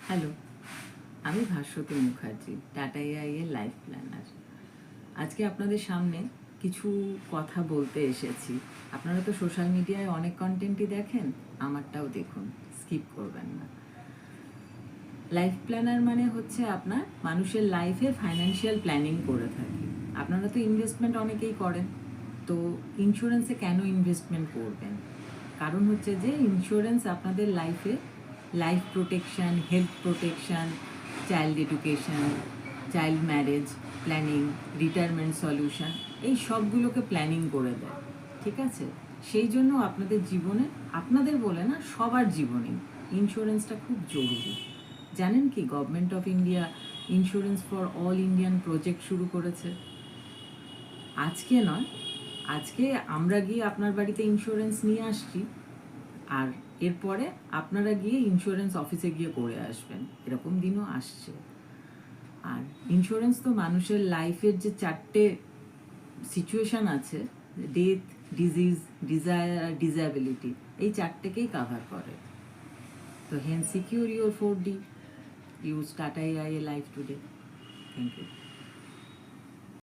Hello, আমি Bhaswati Mukherjee, tata AI এর life planner. আজকে আপনাদের সামনে কিছু কথা বলতে এসেছি। আপনারা তো সোশ্যাল মিডিয়ায় অনেক কন্টেন্টই দেখেন, আমারটাও দেখুন, স্কিপ করবেন না। লাইফ প্ল্যানার মানে হচ্ছে আপনার মানুষের লাইফে ফাইন্যান্সিয়াল প্ল্যানিং করে থাকি। আপনারা তো ইনভেস্টমেন্ট অনেকেই করেন, তো ইন্স্যুরেন্সে কেন ইনভেস্টমেন্ট করবেন? কারণ হচ্ছে যে ইন্স্যুরেন্স আপনাদের লাইফে life protection, health protection, child education, child marriage planning, retirement solution, এই সবগুলোকে প্ল্যানিং করে দেয়। ঠিক আছে? সেই জন্য আপনাদের জীবনে, আপনাদের বলে না, সবার জীবনেই ইন্স্যুরেন্সটা খুব জরুরি। জানেন কি, government of India insurance for all Indian project শুরু করেছে। আজকে নয়, আজকে আমরা গিয়ে আপনার বাড়িতে ইন্স্যুরেন্স নিয়ে আসছি, আর এরপরে আপনারা গিয়ে ইন্স্যুরেন্স অফিসে গিয়ে করে আসবেন, এরকম দিনও আসছে। আর ইন্স্যুরেন্স তো মানুষের লাইফের যে চারটে সিচুয়েশান আছে, ডেথ, ডিজিজ, ডিজায়ার আর ডিসএবিলিটি, এই চারটেকেই কাভার করে। তো then secure your 4D, use Tata AI life today. Thank you.